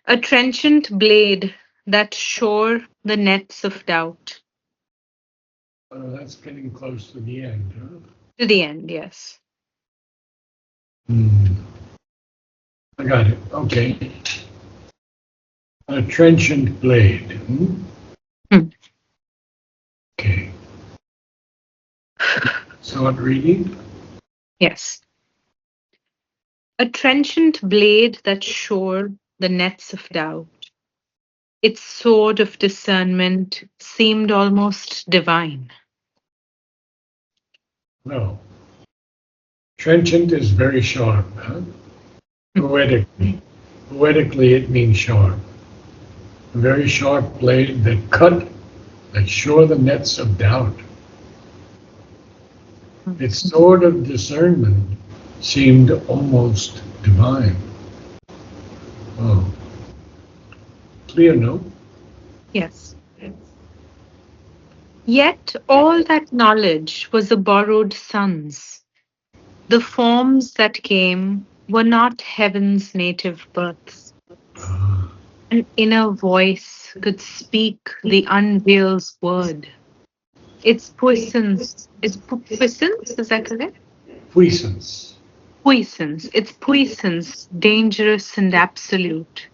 A trenchant blade that shore the nets of doubt. That's getting close to the end, huh? To the end, yes. Hmm. I got it. Okay. A trenchant blade. Hmm? Hmm. Okay. Start reading. Yes. A trenchant blade that shore the nets of doubt. Its sword of discernment seemed almost divine. No. Trenchant is very sharp, huh? Poetically. Poetically, it means sharp. A very sharp blade that cut, that shore the nets of doubt. Its sword of discernment seemed almost divine. Oh, clear, no? Yes. Yet all that knowledge was a borrowed sun's. The forms that came were not heaven's native births. Ah, An inner voice could speak the unreal's word. Its puissance, is that correct? puissance. Its puissance, dangerous and absolute,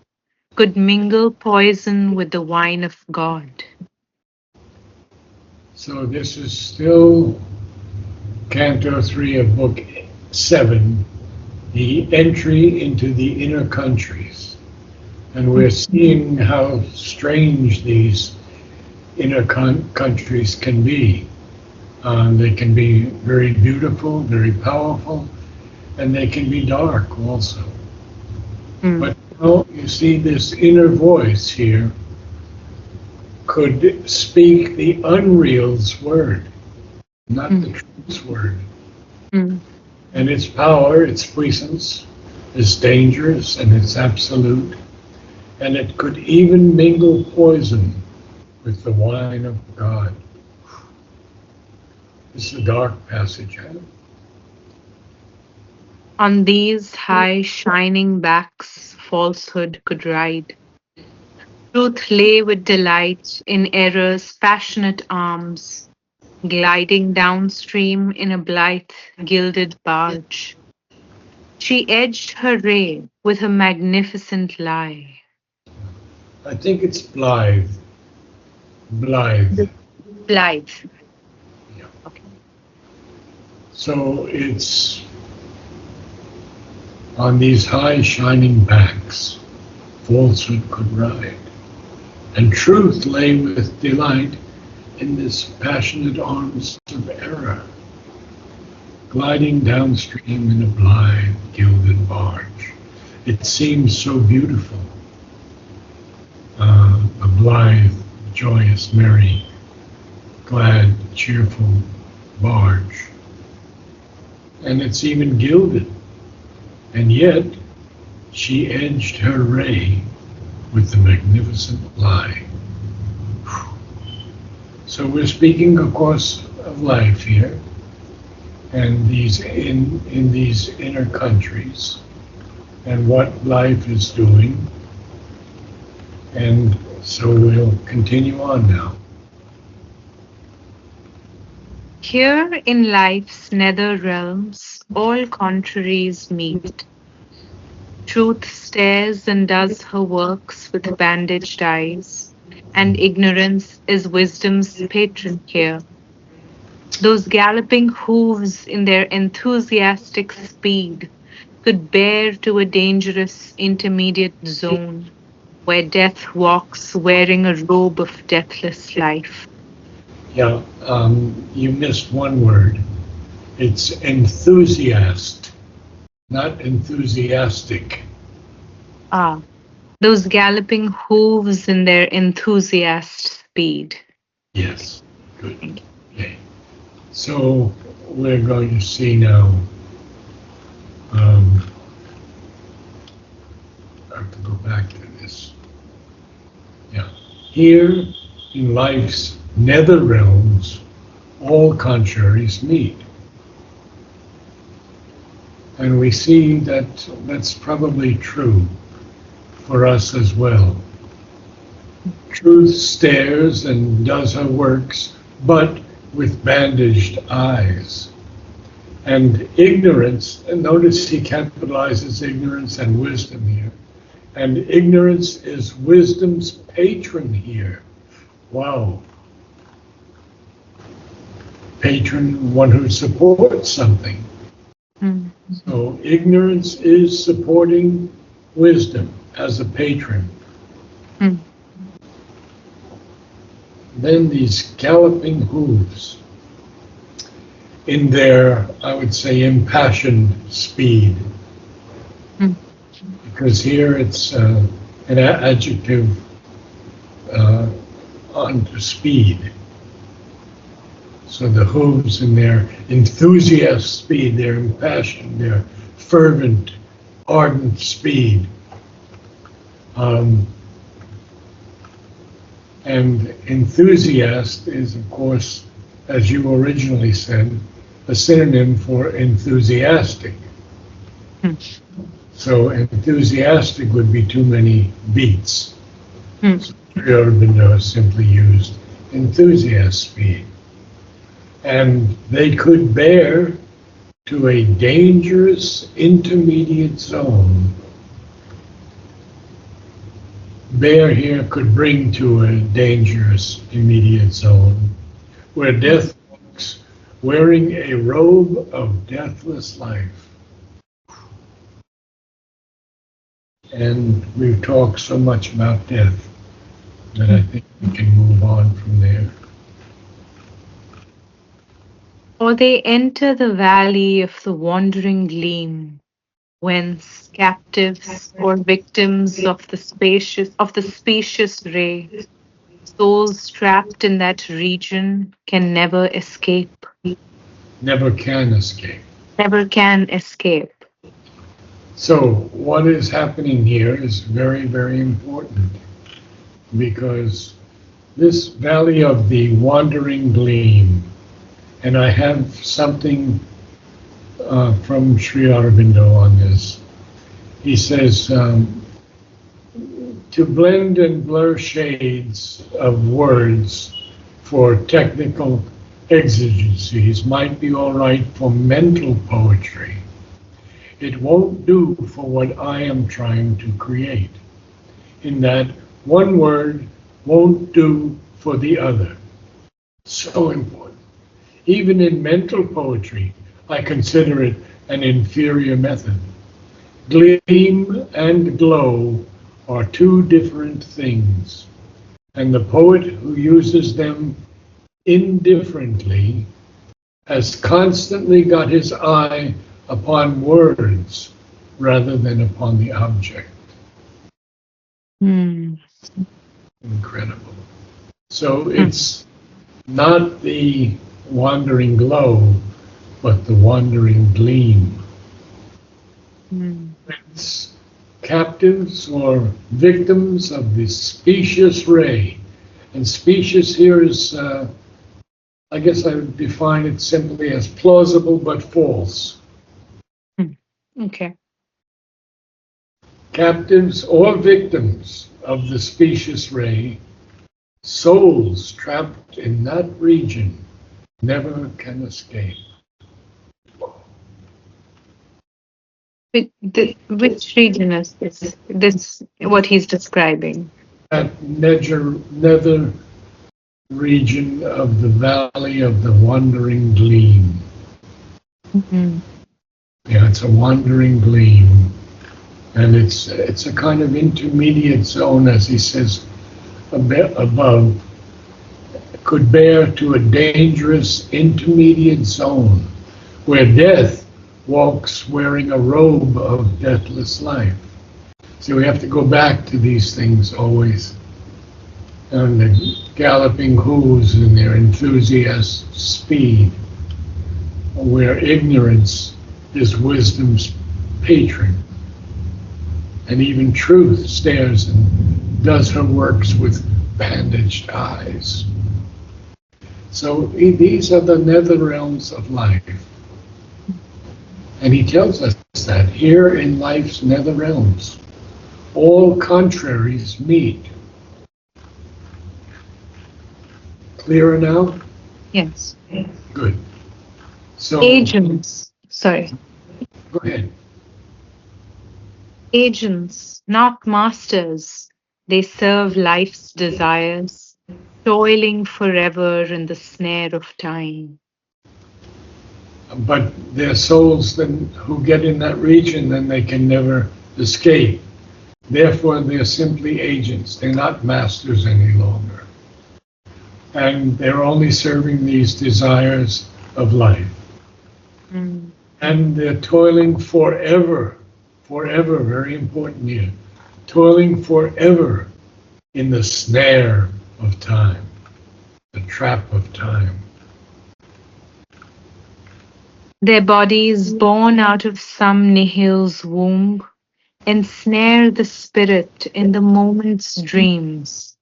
could mingle poison with the wine of God. So this is still Canto 3 of Book 7, the entry into the inner countries. And we're seeing how strange these inner countries can be. They can be very beautiful, very powerful, and they can be dark also. Mm, But you see, this inner voice here could speak the unreal's word, not the mm, truth's word. mm, And its power, its puissance, is dangerous and it's absolute. And it could even mingle poison with the wine of God. It's a dark passage. Huh? On these high shining backs falsehood could ride. Truth lay with delight in error's passionate arms, gliding downstream in a blithe gilded barge. She edged her ray with a magnificent lie. I think it's Blythe. Blythe. Blithe. Yeah. Okay. So it's on these high shining backs, falsehood could ride, and truth lay with delight in this passionate arms of error, gliding downstream in a blithe, gilded barge. It seems so beautiful, a blithe, joyous, merry, glad, cheerful barge. And it's even gilded, and yet she edged her ray with the magnificent lie. So we're speaking, of course, of life here, and these in these inner countries, and what life is doing. And so we'll continue on now. Here in life's nether realms, all contraries meet. Truth stares and does her works with bandaged eyes, and ignorance is wisdom's patron here. Those galloping hooves in their enthusiastic speed could bear to a dangerous intermediate zone where death walks wearing a robe of deathless life. Yeah, you missed one word. It's enthusiast, not enthusiastic. Ah, those galloping hooves in their enthusiast speed. Yes, good. Thank Okay. So we're going to see now. Um, I have to go back to this. Yeah. Here in life's nether realms, all contraries meet. And we see that that's probably true for us as well. Truth stares and does her works, but with bandaged eyes. And ignorance, and notice he capitalizes ignorance and wisdom here. And ignorance is wisdom's patron here. Wow. Patron, one who supports something. Mm. So ignorance is supporting wisdom as a patron. Mm. Then these galloping hooves in their, I would say, impassioned speed. Mm. Because here it's an adjective onto speed. So the hooves in their enthusiast speed, their impassioned, their fervent, ardent speed. And enthusiast is, of course, as you originally said, a synonym for enthusiastic. Mm. So enthusiastic would be too many beats. Mm. So Sri Aurobindo simply used enthusiast speed. And they could bear to a dangerous intermediate zone. Bear here could bring to a dangerous immediate zone where death walks wearing a robe of deathless life. And we've talked so much about death that I think we can move on from there. Or they enter the valley of the wandering gleam, whence captives or victims of the spacious ray, souls trapped in that region can never escape, Never can escape. never can escape. So what is happening here is very, very important because this valley of the wandering gleam, and I have something from Sri Aurobindo on this. He says, to blend and blur shades of words for technical exigencies might be all right for mental poetry. It won't do for what I am trying to create, in that one word won't do for the other. So important. Even in mental poetry, I consider it an inferior method. Gleam and glow are two different things, and the poet who uses them indifferently has constantly got his eye upon words rather than upon the object. Mm. Incredible. So it's not the wandering glow, but the wandering gleam. Mm. It's captives or victims of the specious ray. And specious here is, I guess I would define it simply as plausible but false. Mm. Okay. Captives or victims of the specious ray, souls trapped in that region never can escape. Which region is this? This what he's describing. That nether region of the valley of the wandering gleam. Mm-hmm. Yeah, it's a wandering gleam. And it's a kind of intermediate zone, as he says above, could bear to a dangerous intermediate zone where death walks wearing a robe of deathless life. So we have to go back to these things always. And the galloping hooves and their enthusiast speed, where ignorance is wisdom's patron. And even truth stares and does her works with bandaged eyes. So these are the nether realms of life. And he tells us that here in life's nether realms, all contraries meet. Clearer now? Yes. Good. So, Agents, sorry, go ahead. agents, not masters. They serve life's desires, toiling forever in the snare of time. But their souls then who get in that region, then they can never escape. Therefore, they're simply agents. They're not masters any longer. And they're only serving these desires of life. Mm. And they're toiling forever, forever, very important here, toiling forever in the snare of time, the trap of time. Their bodies, born out of some nihil's womb, ensnare the spirit in the moment's dreams,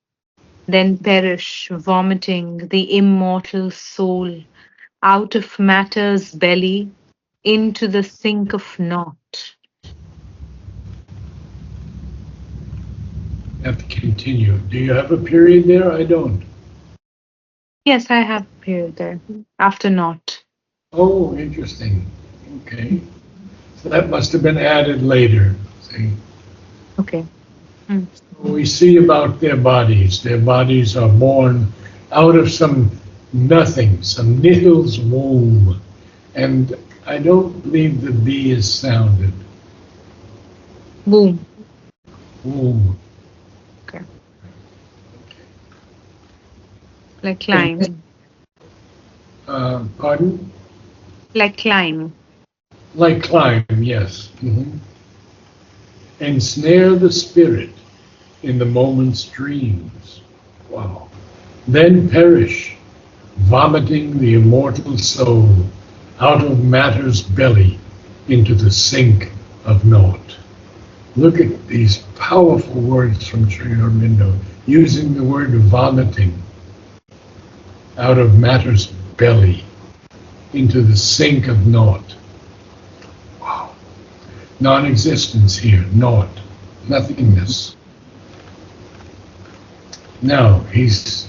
then perish, vomiting the immortal soul out of matter's belly into the sink of naught. I have to continue. Do you have a period there? I don't. Yes, I have a period there. After naught. Oh, interesting. Okay. So that must have been added later. See? Okay. Mm. We see about their bodies. Their bodies are born out of some nothing, some nihil's womb. And I don't believe the B is sounded. Boom. Womb. Okay. Like And, climb. pardon? Like climb. Like climb, yes. Ensnare the spirit in the moment's dreams. Wow. Then perish, vomiting the immortal soul out of matter's belly into the sink of naught. Look at these powerful words from Sri Aurobindo, using the word vomiting out of matter's belly into the sink of naught. Wow. Non-existence here, naught, nothingness. Now, he's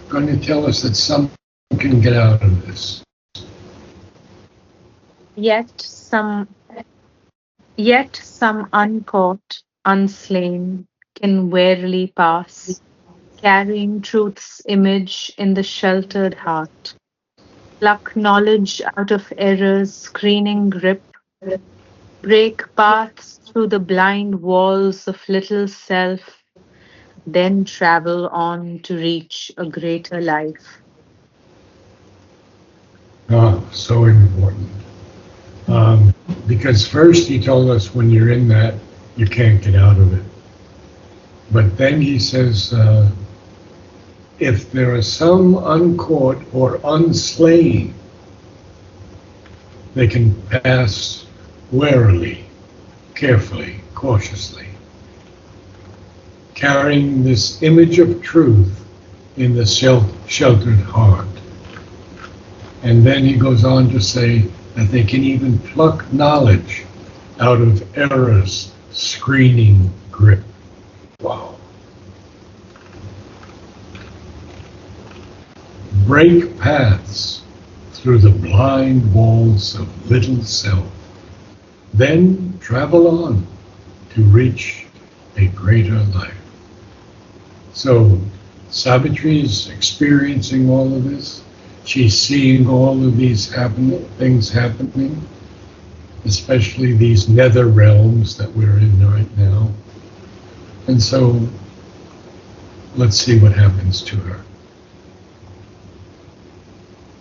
going to tell us that some can get out of this. Yet some Yet some uncaught, unslain, can warily pass, carrying truth's image in the sheltered heart. Pluck knowledge out of error's screening grip, break paths through the blind walls of little self, then travel on to reach a greater life. Ah, so important. Um, because first he told us when you're in that, you can't get out of it. But then he says, if there are some uncaught or unslain, they can pass warily, carefully, cautiously, carrying this image of truth in the sheltered heart. And then he goes on to say that they can even pluck knowledge out of error's screening grip. Wow. Break paths through the blind walls of little self, then travel on to reach a greater life. So Savitri is experiencing all of this. She's seeing all of these things happening, especially these nether realms that we're in right now. And so let's see what happens to her.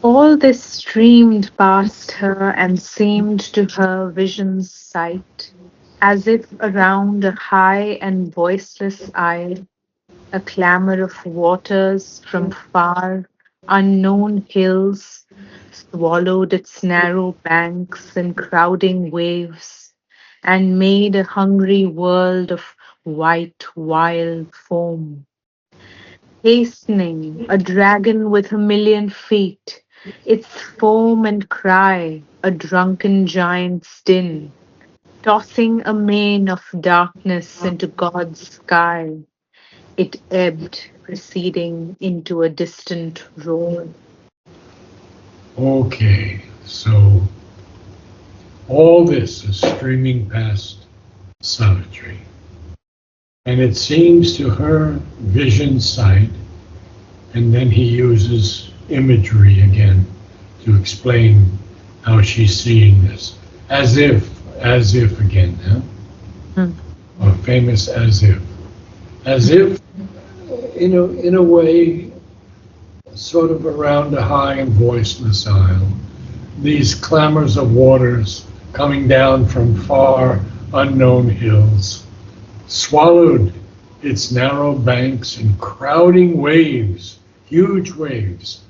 All this streamed past her and seemed to her vision's sight, as if around a high and voiceless isle a clamor of waters from far, unknown hills swallowed its narrow banks in crowding waves and made a hungry world of white, wild foam. Hastening, a dragon with a million feet, its foam and cry, a drunken giant's din, Tossing a mane of darkness into God's sky, it ebbed, receding into a distant roar. Okay, so all this is streaming past Savitri. And it seems to her vision sight, and then he uses imagery again to explain how she's seeing this. As if again, huh? Hmm. Or famous as if. As if, in a way, sort of around a high and voiceless isle. These clamors of waters coming down from far unknown hills swallowed its narrow banks in crowding waves, huge waves,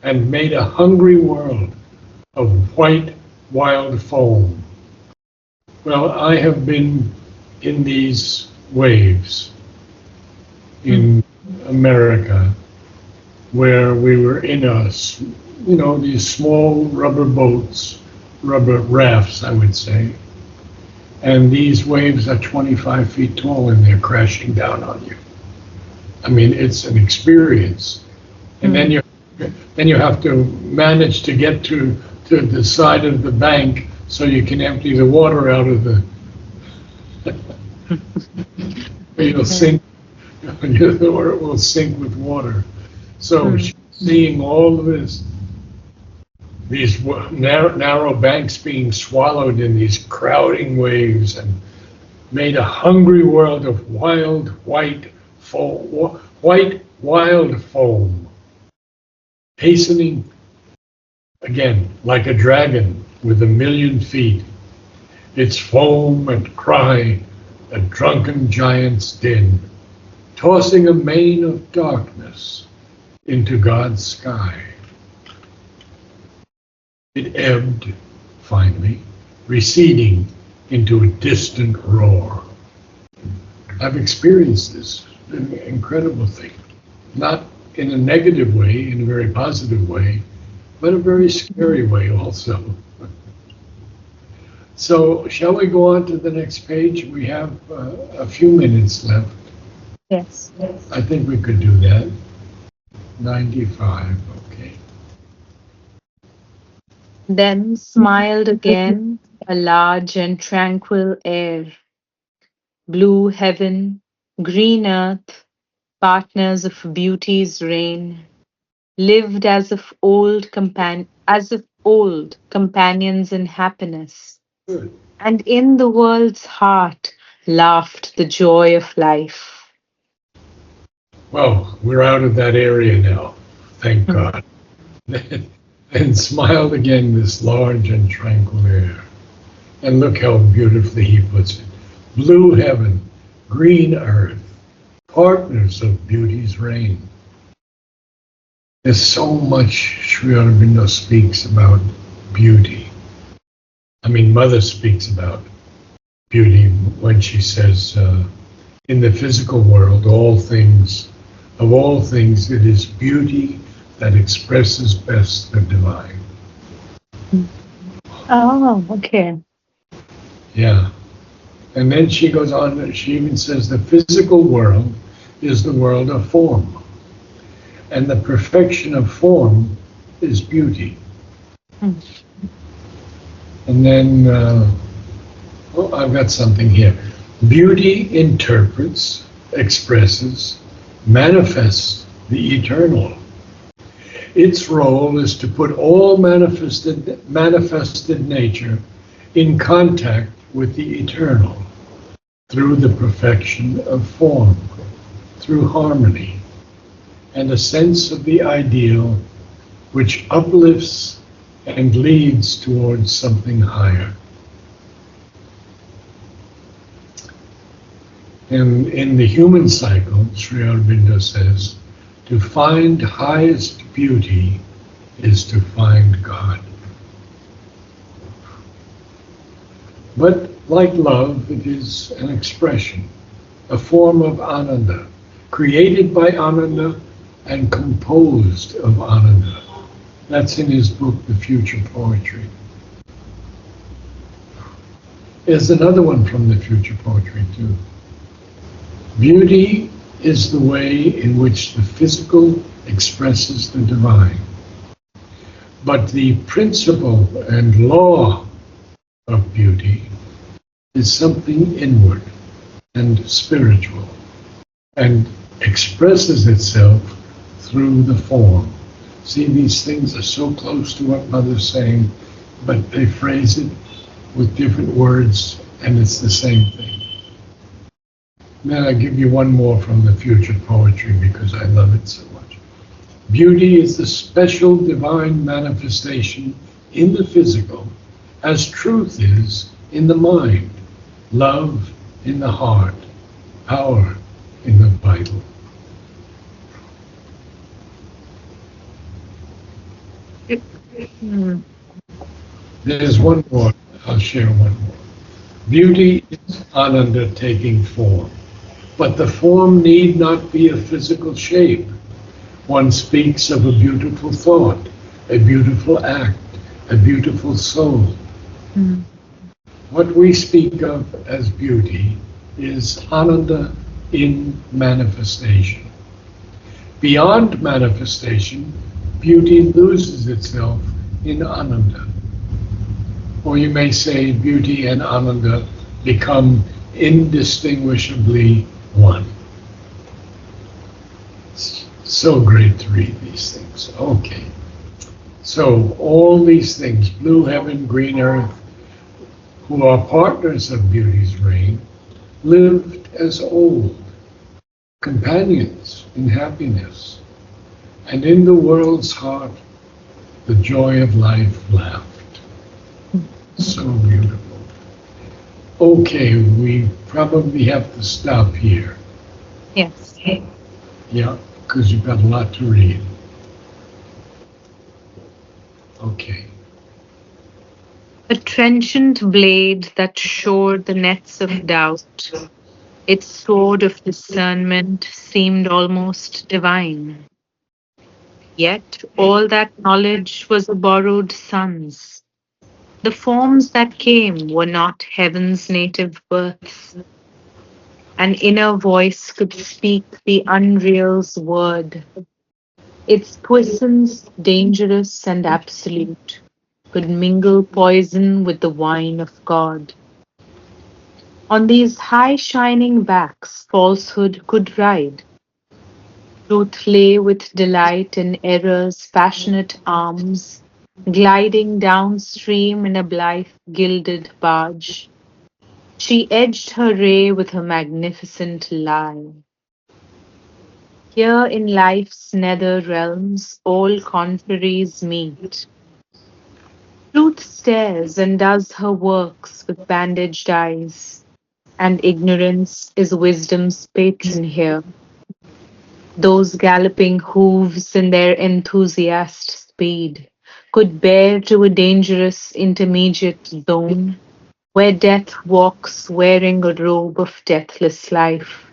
and made a hungry world of white, wild foam. Well, I have been in these waves in America where we were in these small rubber boats, rubber rafts, I would say. And these waves are 25 feet tall and they're crashing down on you. I mean, it's an experience. And then you have to manage to get to the side of the bank so you can empty the water out of the. You'll sink, or it will sink with water. So seeing all of this, these narrow banks being swallowed in these crowding waves, and made a hungry world of white wild foam, hastening again like a dragon with 1,000,000 feet, its foam and cry a drunken giant's din, tossing a mane of darkness into God's sky. It ebbed, finally, receding into a distant roar. I've experienced this incredible thing, not in a negative way, in a very positive way, but a very scary way also. So, shall we go on to the next page? We have a few minutes left. Yes. I think we could do that. 95, okay. Then smiled again a large and tranquil air, blue heaven, green earth, partners of beauty's reign, lived as if old companions in happiness, Good. and in the world's heart laughed the joy of life. Well, we're out of that area now, thank God. And smiled again this large and tranquil air. And look how beautifully he puts it. Blue heaven, green earth, partners of beauty's reign. There's so much Sri Aurobindo speaks about beauty. I mean, Mother speaks about beauty when she says, in the physical world, of all things, it is beauty that expresses best the divine. Oh, okay. Yeah. And then she goes on, she even says the physical world is the world of form. And the perfection of form is beauty. Mm. And then, I've got something here. Beauty interprets, expresses, manifests the eternal. Its role is to put all manifested nature in contact with the eternal through the perfection of form, through harmony, and a sense of the ideal which uplifts and leads towards something higher. And in the human cycle, Sri Aurobindo says, to find highest beauty is to find God. But like love, it is an expression, a form of ananda, created by ananda and composed of ananda. That's in his book, The Future Poetry. There's another one from the future poetry, too. Beauty is the way in which the physical expresses the divine, but the principle and law of beauty is something inward and spiritual and expresses itself through the form. See, these things are so close to what Mother's saying, but they phrase it with different words, and it's the same thing. Then I give you one more from the future poetry because I love it so much. Beauty is the special divine manifestation in the physical, as truth is in the mind, love in the heart, power in the vital. Hmm. There's one more. I'll share one more. Beauty is ananda taking form, but the form need not be a physical shape. One speaks of a beautiful thought, a beautiful act, a beautiful soul. Hmm. What we speak of as beauty is ananda in manifestation. Beyond manifestation, beauty loses itself in ananda. Or you may say beauty and ananda become indistinguishably one. It's so great to read these things. Okay. So all these things, blue heaven, green earth, who are partners of beauty's reign, lived as old, companions in happiness, and in the world's heart the joy of life laughed. So beautiful. Okay, we probably have to stop here. Yes. Yeah, because you've got a lot to read. Okay. A trenchant blade that shored the nets of doubt, its sword of discernment seemed almost divine. Yet all that knowledge was a borrowed sun's. The forms that came were not heaven's native births. An inner voice could speak the unreal's word. Its puissance, dangerous and absolute, could mingle poison with the wine of God. On these high shining backs falsehood could ride. Truth lay with delight in error's passionate arms, gliding downstream in a blithe gilded barge. She edged her ray with her magnificent lie. Here in life's nether realms, all contraries meet. Truth stares and does her works with bandaged eyes, and ignorance is wisdom's patron here. Those galloping hooves in their enthusiast speed could bear to a dangerous intermediate zone where death walks wearing a robe of deathless life,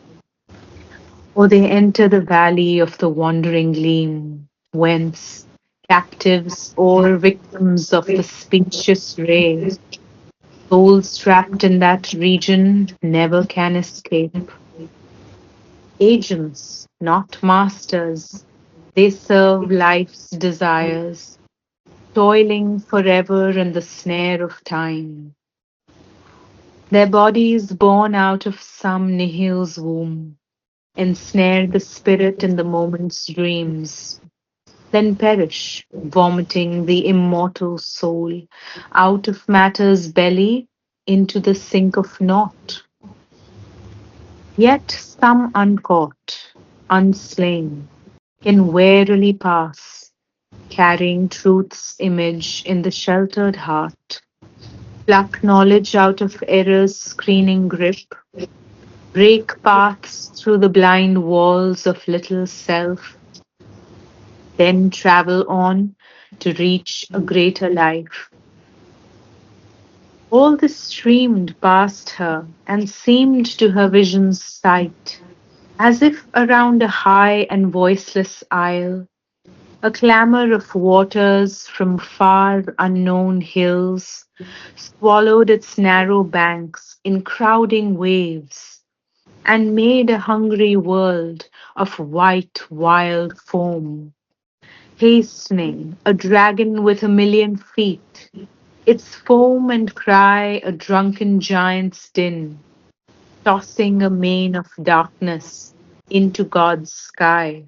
or they enter the valley of the wandering gleam, whence captives or victims of the speechless ray, souls trapped in that region never can escape. Agents, not masters, they serve life's desires, toiling forever in the snare of time. Their bodies born out of some nihil's womb, ensnare the spirit in the moment's dreams, then perish, vomiting the immortal soul out of matter's belly into the sink of naught. Yet some uncaught, unslain, can warily pass, carrying truth's image in the sheltered heart, pluck knowledge out of error's screening grip, break paths through the blind walls of little self, then travel on to reach a greater life. All this streamed past her and seemed to her vision's sight, as if around a high and voiceless isle A clamor of waters from far unknown hills swallowed its narrow banks in crowding waves and made a hungry world of white wild foam. Hastening, a dragon with a million feet, its foam and cry a drunken giant's din, tossing a mane of darkness into God's sky.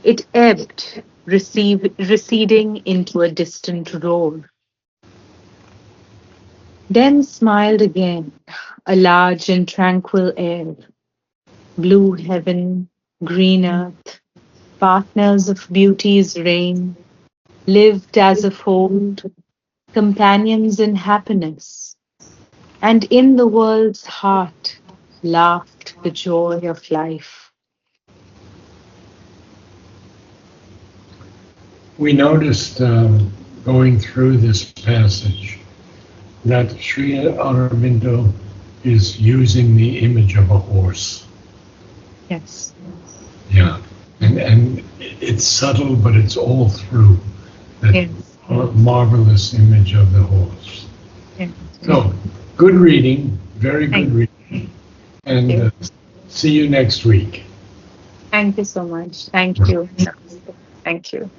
It ebbed, receding into a distant roar, then smiled again, a large and tranquil air, blue heaven, green earth, partners of beauty's reign, lived as of old, companions in happiness, and in the world's heart laughed the joy of life. We noticed going through this passage that Sri Aurobindo is using the image of a horse. Yes. Yeah. And it's subtle, but it's all through that Yes. marvelous image of the horse. Yes. So, good reading, very good Thank reading. And you. see you next week. Thank you so much. Thank you. Thank you.